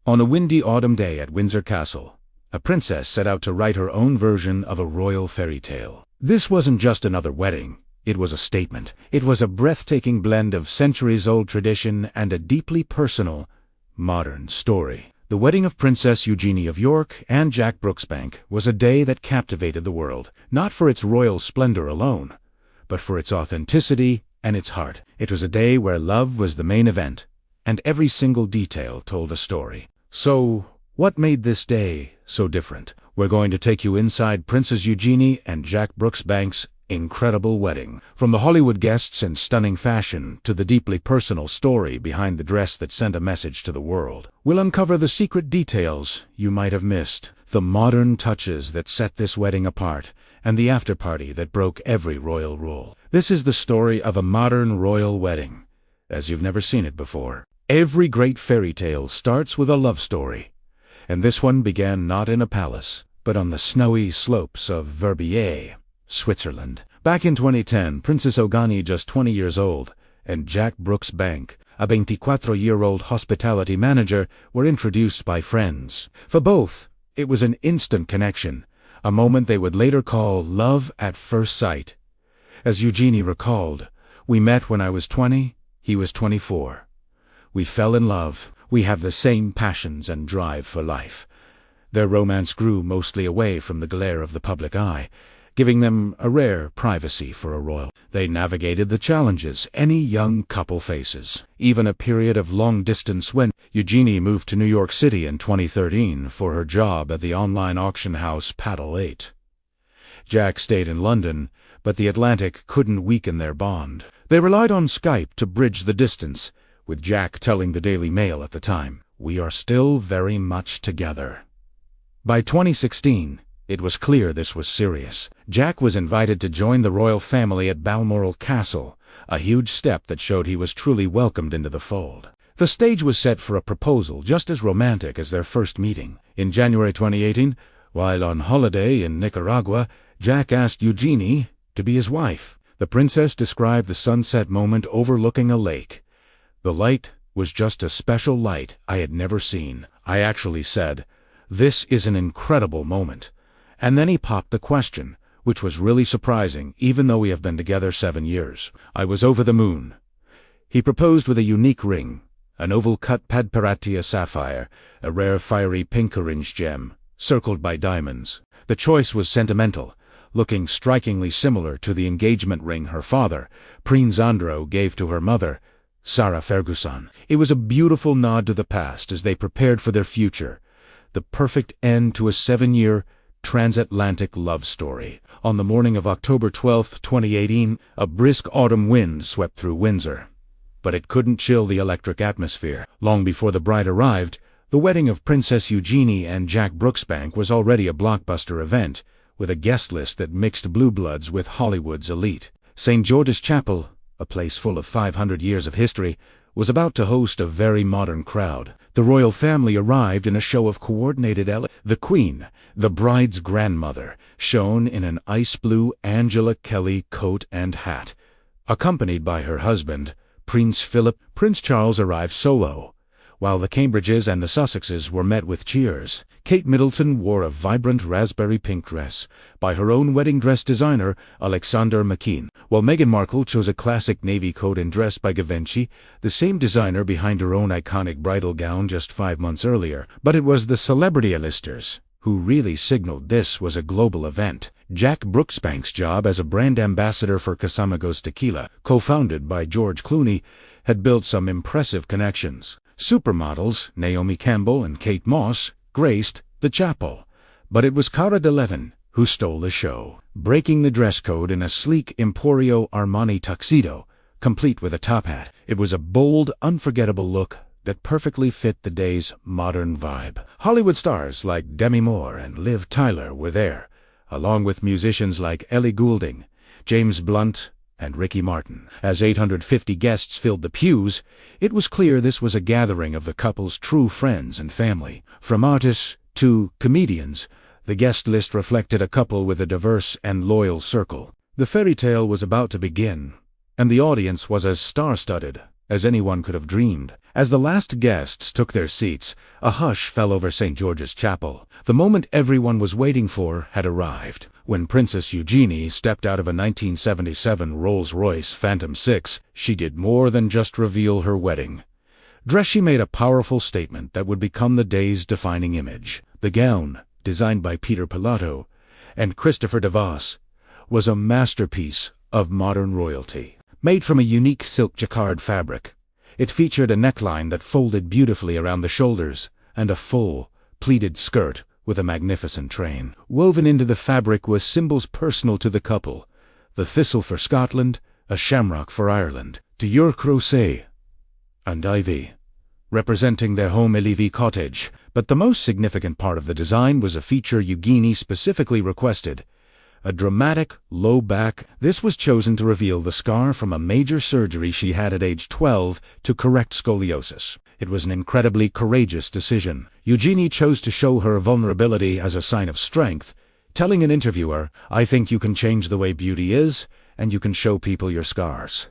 On a windy autumn day at Windsor Castle, a princess set out to write her own version of a royal fairy tale. This wasn't just another wedding. It was a statement. It was a breathtaking blend of centuries-old tradition and a deeply personal, modern story. The wedding of Princess Eugenie of York and Jack Brooksbank was a day that captivated the world, not for its royal splendor alone, but for its authenticity and its heart. It was a day where love was the main event, and every single detail told a story. So, what made this day so different? We're going to take you inside Princess Eugenie and Jack Brooksbank's incredible wedding. From the Hollywood guests and stunning fashion to the deeply personal story behind the dress that sent a message to the world. We'll uncover the secret details you might have missed, the modern touches that set this wedding apart, and the after-party that broke every royal rule. This is the story of a modern royal wedding, as you've never seen it before. Every great fairy tale starts with a love story, and this one began not in a palace, but on the snowy slopes of Verbier, Switzerland. Back in 2010, Princess Eugenie, just 20 years old, and Jack Brooksbank, a 24-year-old hospitality manager, were introduced by friends. For both, it was an instant connection, a moment they would later call love at first sight. As Eugenie recalled, "We met when I was 20, he was 24. We fell in love. We have the same passions and drive for life." Their romance grew mostly away from the glare of the public eye, giving them a rare privacy for a royal. They navigated the challenges any young couple faces, even a period of long distance when Eugenie moved to New York City in 2013 for her job at the online auction house Paddle 8. Jack stayed in London, but the Atlantic couldn't weaken their bond. They relied on Skype to bridge the distance, with Jack telling the Daily Mail at the time, "We are still very much together." By 2016, it was clear this was serious. Jack was invited to join the royal family at Balmoral Castle, a huge step that showed he was truly welcomed into the fold. The stage was set for a proposal just as romantic as their first meeting. In January 2018, while on holiday in Nicaragua, Jack asked Eugenie to be his wife. The princess described the sunset moment overlooking a lake. "The light was just a special light I had never seen. I actually said, 'This is an incredible moment.' And then he popped the question, which was really surprising even though we have been together 7 years. I was over the moon." He proposed with a unique ring, an oval-cut Padparatia sapphire, a rare fiery pink orange gem, circled by diamonds. The choice was sentimental, looking strikingly similar to the engagement ring her father, Prince Andrew, gave to her mother, Sarah Ferguson. It was a beautiful nod to the past as they prepared for their future, the perfect end to a 7-year transatlantic love story. On the morning of October 12, 2018, a brisk autumn wind swept through Windsor, but it couldn't chill the electric atmosphere. Long before the bride arrived, the wedding of Princess Eugenie and Jack Brooksbank was already a blockbuster event, with a guest list that mixed blue bloods with Hollywood's elite. St. George's Chapel, a place full of 500 years of history, was about to host a very modern crowd. The royal family arrived in a show of coordinated The Queen, the bride's grandmother, shone in an ice-blue Angela Kelly coat and hat, accompanied by her husband, Prince Philip. Prince Charles arrived solo, while the Cambridges and the Sussexes were met with cheers. Kate Middleton wore a vibrant raspberry pink dress by her own wedding dress designer, Alexander McQueen, while Meghan Markle chose a classic navy coat and dress by Givenchy, the same designer behind her own iconic bridal gown just 5 months earlier. But it was the celebrity A-listers who really signaled this was a global event. Jack Brooksbank's job as a brand ambassador for Casamigos Tequila, co-founded by George Clooney, had built some impressive connections. Supermodels Naomi Campbell and Kate Moss graced the chapel, but it was Cara Delevingne who stole the show, breaking the dress code in a sleek Emporio Armani tuxedo, complete with a top hat. It was a bold, unforgettable look that perfectly fit the day's modern vibe. Hollywood stars like Demi Moore and Liv Tyler were there, along with musicians like Ellie Goulding, James Blunt, and Ricky Martin. As 850 guests filled the pews, it was clear this was a gathering of the couple's true friends and family. From artists to comedians, the guest list reflected a couple with a diverse and loyal circle. The fairy tale was about to begin, and the audience was as star-studded as anyone could have dreamed. As the last guests took their seats, a hush fell over St. George's Chapel. The moment everyone was waiting for had arrived. When Princess Eugenie stepped out of a 1977 Rolls-Royce Phantom 6, she did more than just reveal her wedding. She made a powerful statement that would become the day's defining image. The gown, designed by Peter Pilato and Christopher DeVos, was a masterpiece of modern royalty. Made from a unique silk jacquard fabric, it featured a neckline that folded beautifully around the shoulders and a full, pleated skirt with a magnificent train. Woven into the fabric was symbols personal to the couple: the thistle for Scotland, a shamrock for Ireland, to your crochet, and ivy, representing their home Elivi cottage. But the most significant part of the design was a feature Eugenie specifically requested: a dramatic, low back. This was chosen to reveal the scar from a major surgery she had at age 12 to correct scoliosis. It was an incredibly courageous decision. Eugenie chose to show her vulnerability as a sign of strength, telling an interviewer, "I think you can change the way beauty is, and you can show people your scars."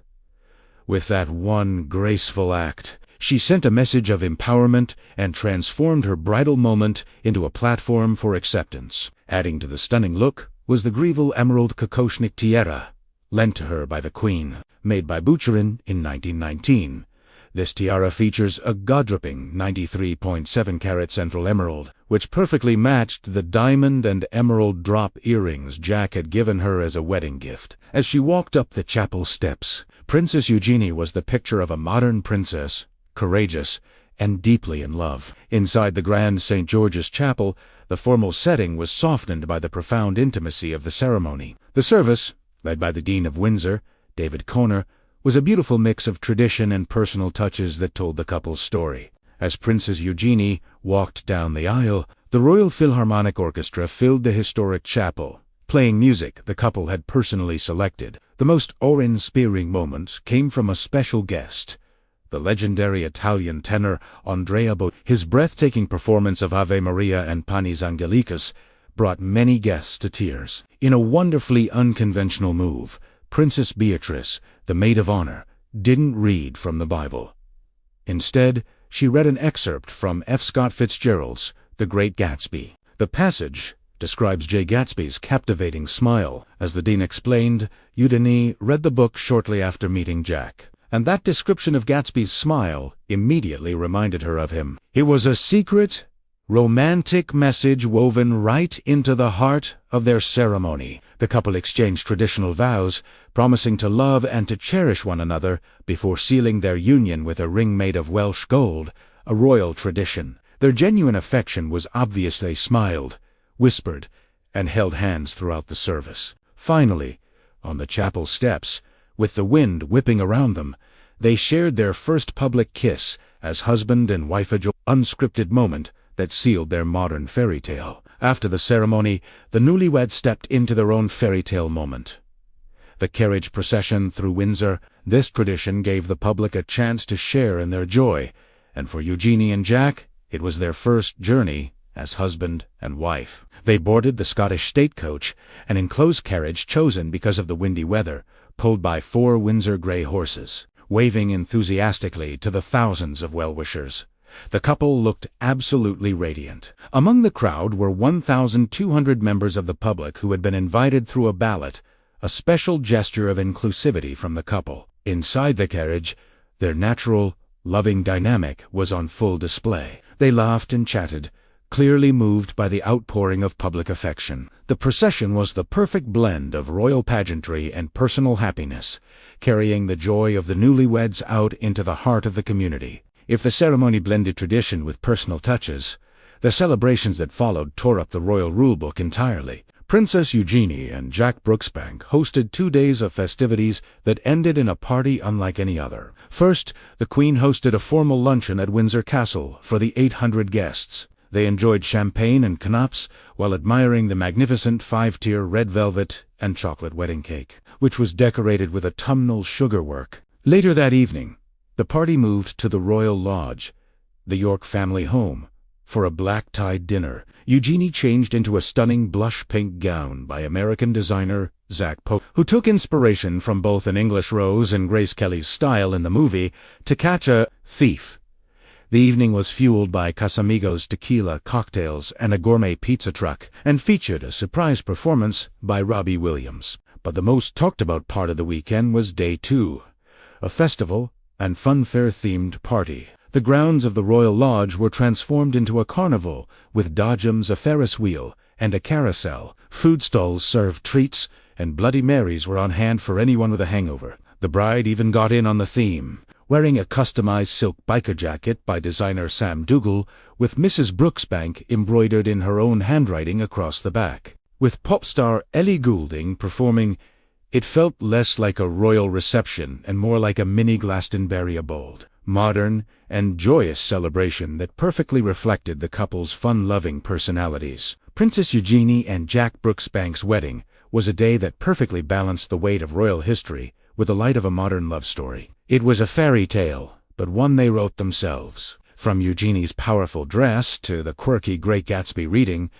With that one graceful act, she sent a message of empowerment and transformed her bridal moment into a platform for acceptance. Adding to the stunning look was the Greville Emerald Kokoshnik tiara, lent to her by the Queen. Made by Boucherin in 1919, this tiara features a god-dripping 93.7-carat central emerald, which perfectly matched the diamond and emerald drop earrings Jack had given her as a wedding gift. As she walked up the chapel steps, Princess Eugenie was the picture of a modern princess, courageous and deeply in love. Inside the grand St. George's Chapel, the formal setting was softened by the profound intimacy of the ceremony. The service, led by the Dean of Windsor, David Conner, was a beautiful mix of tradition and personal touches that told the couple's story. As Princess Eugenie walked down the aisle, the Royal Philharmonic Orchestra filled the historic chapel, playing music the couple had personally selected. The most awe-inspiring moment came from a special guest, the legendary Italian tenor Andrea Bocelli. His breathtaking performance of Ave Maria and Panis Angelicus brought many guests to tears. In a wonderfully unconventional move, Princess Beatrice, the maid of honor, didn't read from the Bible. Instead, she read an excerpt from F. Scott Fitzgerald's The Great Gatsby. The passage describes Jay Gatsby's captivating smile. As the Dean explained, Eugenie read the book shortly after meeting Jack, and that description of Gatsby's smile immediately reminded her of him. It was a secret, romantic message woven right into the heart of their ceremony. The couple exchanged traditional vows, promising to love and to cherish one another before sealing their union with a ring made of Welsh gold, a royal tradition. Their genuine affection was obviously smiled, whispered, and held hands throughout the service. Finally, on the chapel steps, with the wind whipping around them, they shared their first public kiss as husband and wife, a unscripted moment that sealed their modern fairy tale. After the ceremony, the newlyweds stepped into their own fairy tale moment. The carriage procession through Windsor. This tradition gave the public a chance to share in their joy, and for Eugenie and Jack, it was their first journey as husband and wife. They boarded the Scottish state coach, an enclosed carriage chosen because of the windy weather, pulled by 4 Windsor grey horses. Waving enthusiastically to the thousands of well-wishers, the couple looked absolutely radiant. Among the crowd were 1,200 members of the public who had been invited through a ballot, a special gesture of inclusivity from the couple. Inside the carriage, their natural, loving dynamic was on full display. They laughed and chatted, clearly moved by the outpouring of public affection. The procession was the perfect blend of royal pageantry and personal happiness, carrying the joy of the newlyweds out into the heart of the community. If the ceremony blended tradition with personal touches, the celebrations that followed tore up the royal rulebook entirely. Princess Eugenie and Jack Brooksbank hosted 2 days of festivities that ended in a party unlike any other. First, the Queen hosted a formal luncheon at Windsor Castle for the 800 guests. They enjoyed champagne and canapes while admiring the magnificent 5-tier red velvet and chocolate wedding cake, which was decorated with autumnal sugarwork. Later that evening, the party moved to the Royal Lodge, the York family home, for a black-tied dinner. Eugenie changed into a stunning blush-pink gown by American designer Zach Pope, who took inspiration from both an English Rose and Grace Kelly's style in the movie to catch a thief The evening was fueled by Casamigos tequila cocktails and a gourmet pizza truck, and featured a surprise performance by Robbie Williams. But the most talked-about part of the weekend was Day 2, a festival and funfair-themed party. The grounds of the Royal Lodge were transformed into a carnival, with dodgems, a Ferris wheel, and a carousel. Food stalls served treats, and Bloody Marys were on hand for anyone with a hangover. The bride even got in on the theme, wearing a customized silk biker jacket by designer Sam Dougal, with Mrs. Brooksbank embroidered in her own handwriting across the back. With pop star Ellie Goulding performing, it felt less like a royal reception and more like a mini Glastonbury, bold, modern, and joyous celebration that perfectly reflected the couple's fun-loving personalities. Princess Eugenie and Jack Brooksbank's wedding was a day that perfectly balanced the weight of royal history with the light of a modern love story. It was a fairy tale, but one they wrote themselves. From Eugenie's powerful dress to the quirky Great Gatsby reading,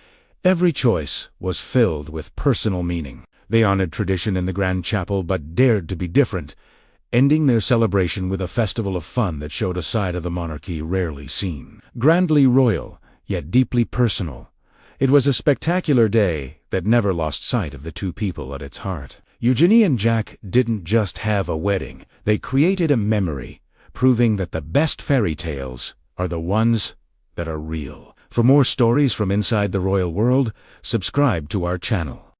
every choice was filled with personal meaning. They honored tradition in the Grand Chapel but dared to be different, ending their celebration with a festival of fun that showed a side of the monarchy rarely seen. Grandly royal, yet deeply personal, it was a spectacular day that never lost sight of the two people at its heart. Eugenie and Jack didn't just have a wedding, they created a memory, proving that the best fairy tales are the ones that are real. For more stories from inside the royal world, subscribe to our channel.